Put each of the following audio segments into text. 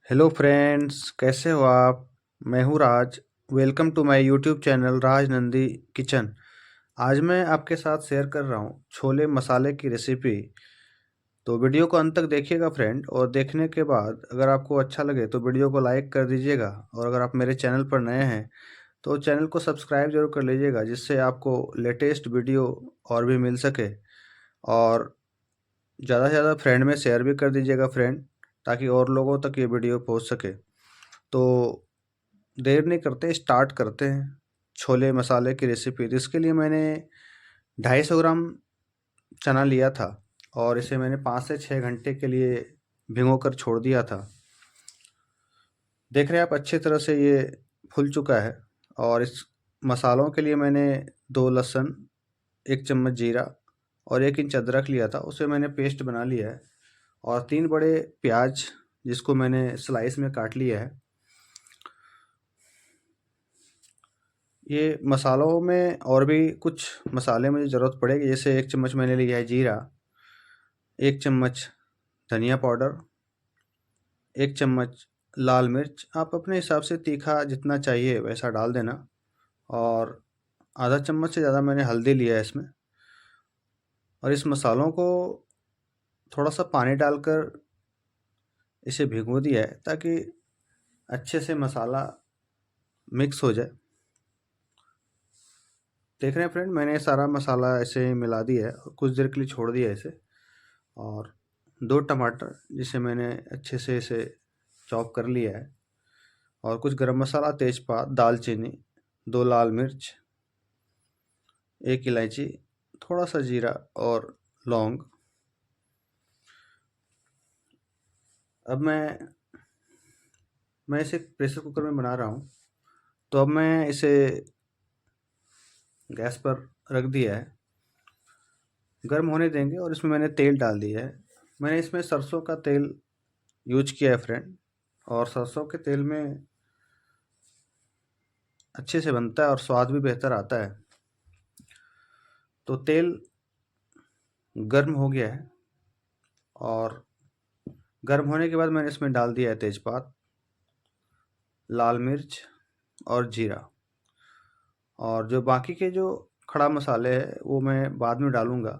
Hello friends, कैसे हो आप? मैं हूँ Raj. Welcome to my YouTube channel Raj Nandi kitchen. आज मैं आपके साथ शेयर कर रहा हूँ छोले मसाले की रेसिपी। तो वीडियो को अंत तक देखिएगा फ्रेंड, और देखने के बाद अगर आपको अच्छा लगे तो वीडियो को लाइक कर दीजिएगा। और अगर आप मेरे चैनल पर नए हैं तो चैनल को सब्सक्राइब जरूर कर लीजिएगा, जिससे आपको लेटेस्ट वीडियो और भी मिल सके। और ज़्यादा से ज़्यादा फ्रेंड में शेयर भी कर दीजिएगा फ्रेंड, ताकि और लोगों तक ये वीडियो पहुँच सके। तो देर नहीं करते, स्टार्ट करते हैं छोले मसाले की रेसिपी। तो इसके लिए मैंने 250 ग्राम चना लिया था, और इसे मैंने 5 से 6 घंटे के लिए भिगो कर छोड़ दिया था। देख रहे हैं आप, अच्छी तरह से ये फूल चुका है। और इस मसालों के लिए मैंने 2 लहसुन, 1 चम्मच जीरा और 1 इंच अदरक लिया था, उसे मैंने पेस्ट बना लिया है। और 3 बड़े प्याज, जिसको मैंने स्लाइस में काट लिया है। ये मसालों में और भी कुछ मसाले मुझे ज़रूरत पड़ेगी, जैसे 1 चम्मच मैंने लिया है जीरा, 1 चम्मच धनिया पाउडर, 1 चम्मच लाल मिर्च। आप अपने हिसाब से तीखा जितना चाहिए वैसा डाल देना। और आधा चम्मच से ज़्यादा मैंने हल्दी लिया है इसमें। और इस मसालों को थोड़ा सा पानी डालकर इसे भिगो दिया है, ताकि अच्छे से मसाला मिक्स हो जाए। देख रहे हैं फ्रेंड, मैंने सारा मसाला ऐसे ही मिला दिया है और कुछ देर के लिए छोड़ दिया है इसे। और 2 टमाटर, जिसे मैंने अच्छे से इसे चॉप कर लिया है। और कुछ गरम मसाला, तेज़पात, दालचीनी, 2 लाल मिर्च, 1 इलायची, थोड़ा सा जीरा और लौंग। अब मैं इसे प्रेशर कुकर में बना रहा हूँ। तो अब मैं इसे गैस पर रख दिया है, गर्म होने देंगे। और इसमें मैंने तेल डाल दिया है। मैंने इसमें सरसों का तेल यूज किया है फ्रेंड। और सरसों के तेल में अच्छे से बनता है और स्वाद भी बेहतर आता है। तो तेल गर्म हो गया है, और गर्म होने के बाद मैंने इसमें डाल दिया है तेज़पात, लाल मिर्च और जीरा। और जो बाकी के जो खड़ा मसाले हैं वो मैं बाद में डालूँगा।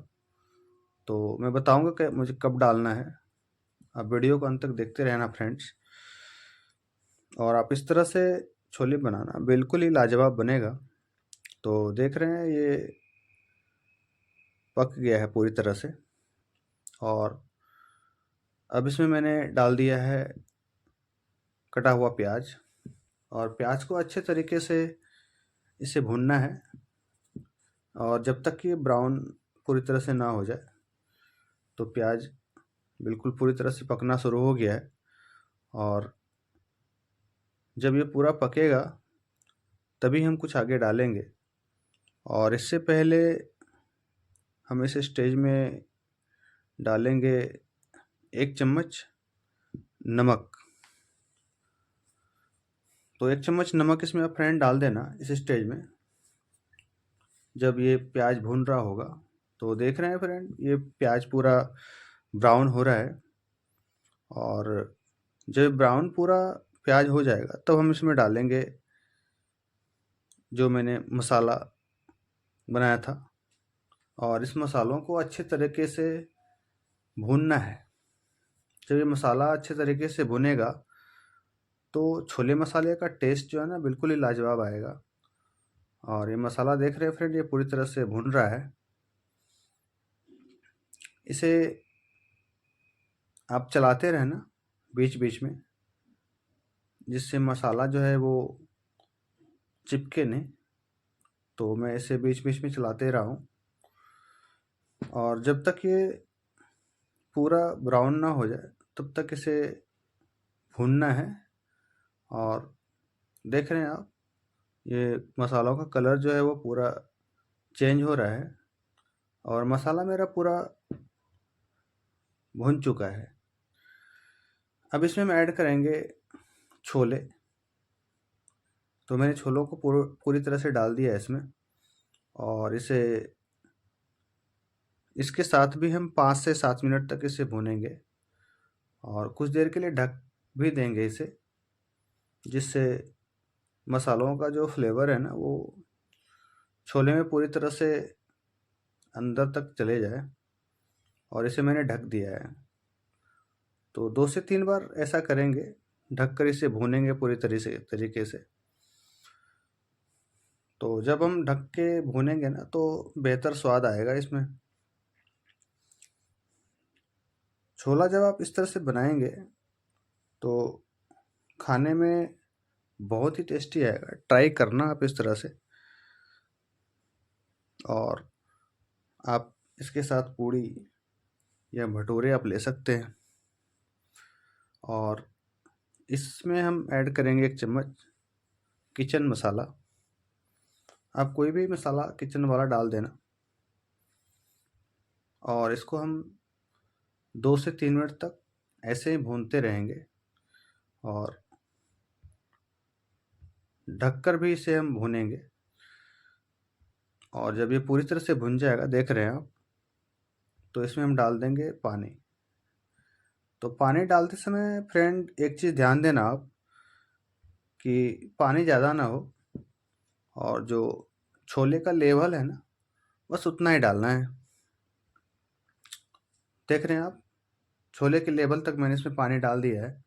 तो मैं बताऊँगा कि मुझे कब डालना है। आप वीडियो को अंत तक देखते रहना फ्रेंड्स। और आप इस तरह से छोले बनाना, बिल्कुल ही लाजवाब बनेगा। तो देख रहे हैं, ये पक गया है पूरी तरह से। और अब इसमें मैंने डाल दिया है कटा हुआ प्याज। और प्याज को अच्छे तरीके से इसे भूनना है, और जब तक कि ब्राउन पूरी तरह से ना हो जाए। तो प्याज बिल्कुल पूरी तरह से पकना शुरू हो गया है। और जब ये पूरा पकेगा तभी हम कुछ आगे डालेंगे। और इससे पहले हम इस स्टेज में डालेंगे 1 चम्मच नमक। तो 1 चम्मच नमक इसमें आप फ्रेंड डाल देना इस स्टेज में, जब ये प्याज भून रहा होगा। तो देख रहे हैं फ्रेंड, ये प्याज पूरा ब्राउन हो रहा है। और जब ब्राउन पूरा प्याज हो जाएगा तब हम इसमें डालेंगे जो मैंने मसाला बनाया था। और इस मसालों को अच्छे तरीके से भूनना है। जब ये मसाला अच्छे तरीके से भुनेगा तो छोले मसाले का टेस्ट जो है ना, बिल्कुल ही लाजवाब आएगा। और ये मसाला देख रहे हैं फ्रेंड, ये पूरी तरह से भुन रहा है। इसे आप चलाते रहना बीच बीच में, जिससे मसाला जो है वो चिपके नहीं। तो मैं इसे बीच बीच में चलाते रहा हूँ। और जब तक ये पूरा ब्राउन ना हो जाए तब तक इसे भूनना है। और देख रहे हैं आप, ये मसालों का कलर जो है वो पूरा चेंज हो रहा है। और मसाला मेरा पूरा भुन चुका है। अब इसमें हम ऐड करेंगे छोले। तो मैंने छोलों को पूरी तरह से डाल दिया है इसमें। और इसके साथ भी हम 5 से 7 मिनट तक इसे भूनेंगे। और कुछ देर के लिए ढक भी देंगे इसे, जिससे मसालों का जो फ्लेवर है ना वो छोले में पूरी तरह से अंदर तक चले जाए। और इसे मैंने ढक दिया है। तो 2 से 3 बार ऐसा करेंगे, ढककर इसे भूनेंगे पूरी तरीके से। तो जब हम ढक के भूनेंगे ना तो बेहतर स्वाद आएगा इसमें। छोला जब आप इस तरह से बनाएंगे तो खाने में बहुत ही टेस्टी आएगा। ट्राई करना आप इस तरह से। और आप इसके साथ पूड़ी या भटूरे आप ले सकते हैं। और इसमें हम ऐड करेंगे 1 चम्मच किचन मसाला। आप कोई भी मसाला किचन वाला डाल देना। और इसको हम 2 से 3 मिनट तक ऐसे ही भूनते रहेंगे। और ढककर भी इसे हम भूनेंगे। और जब ये पूरी तरह से भुन जाएगा, देख रहे हैं आप, तो इसमें हम डाल देंगे पानी। तो पानी डालते समय फ्रेंड एक चीज़ ध्यान देना आप, कि पानी ज़्यादा ना हो। और जो छोले का लेवल है ना, बस उतना ही डालना है। देख रहे हैं आप, छोले के लेवल तक मैंने इसमें पानी डाल दिया है।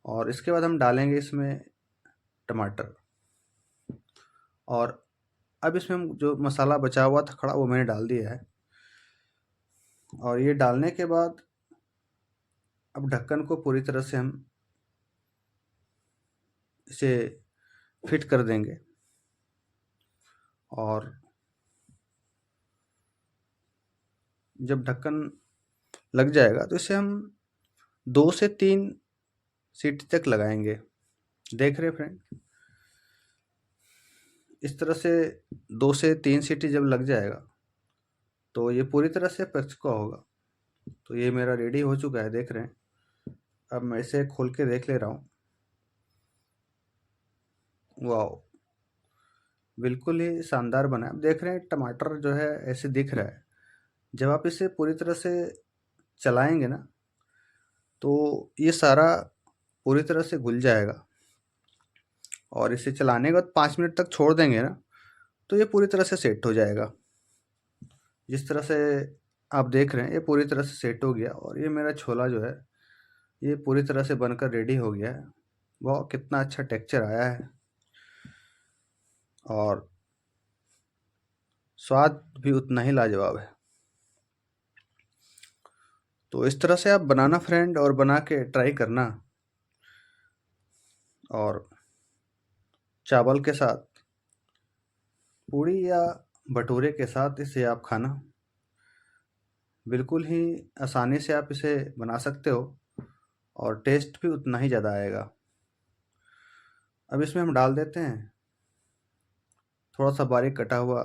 और इसके बाद हम डालेंगे इसमें टमाटर। और अब इसमें हम जो मसाला बचा हुआ था खड़ा, वो मैंने डाल दिया है। और ये डालने के बाद अब ढक्कन को पूरी तरह से हम इसे फिट कर देंगे। और जब ढक्कन लग जाएगा तो इसे हम 2 से 3 सीटी तक लगाएंगे। देख रहे फ्रेंड, इस तरह से 2 से 3 सीटी जब लग जाएगा तो ये पूरी तरह से पक चुका होगा। तो ये मेरा रेडी हो चुका है, देख रहे हैं। अब मैं इसे खोल के देख ले रहा हूँ। वाह, बिल्कुल ही शानदार बना है। आप देख रहे हैं टमाटर जो है ऐसे दिख रहा है। जब आप इसे पूरी तरह से चलाएंगे ना तो ये सारा पूरी तरह से घुल जाएगा। और इसे चलाने के बाद 5 मिनट तक छोड़ देंगे ना तो ये पूरी तरह से सेट हो जाएगा। जिस तरह से आप देख रहे हैं, ये पूरी तरह से सेट हो गया। और ये मेरा छोला जो है ये पूरी तरह से बनकर रेडी हो गया है। वाह, कितना अच्छा टेक्सचर आया है। और स्वाद भी उतना ही लाजवाब है। तो इस तरह से आप बनाना फ्रेंड, और बना के ट्राई करना। और चावल के साथ, पूड़ी या भटूरे के साथ इसे आप खाना। बिल्कुल ही आसानी से आप इसे बना सकते हो। और टेस्ट भी उतना ही ज़्यादा आएगा। अब इसमें हम डाल देते हैं थोड़ा सा बारीक कटा हुआ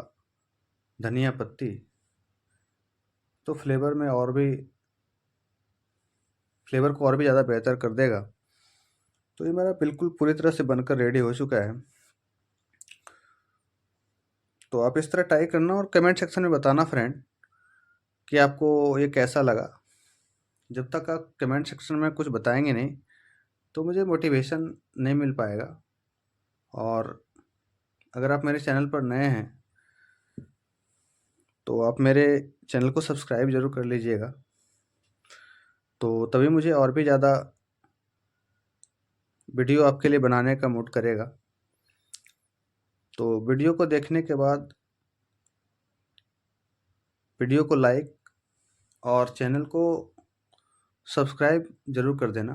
धनिया पत्ती। तो फ्लेवर को और भी ज़्यादा बेहतर कर देगा। तो ये मेरा बिल्कुल पूरी तरह से बनकर रेडी हो चुका है। तो आप इस तरह ट्राई करना और कमेंट सेक्शन में बताना फ्रेंड कि आपको ये कैसा लगा। जब तक आप कमेंट सेक्शन में कुछ बताएंगे नहीं तो मुझे मोटिवेशन नहीं मिल पाएगा। और अगर आप मेरे चैनल पर नए हैं तो आप मेरे चैनल को सब्सक्राइब ज़रूर कर लीजिएगा। तो तभी मुझे और भी ज़्यादा वीडियो आपके लिए बनाने का मूड करेगा। तो वीडियो को देखने के बाद वीडियो को लाइक और चैनल को सब्सक्राइब ज़रूर कर देना।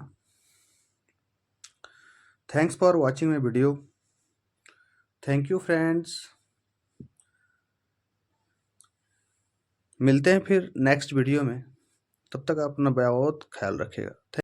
Thanks for watching my video. Thank you friends. मिलते हैं फिर नेक्स्ट वीडियो में। तब तक अपना बहुत ख्याल रखिएगा।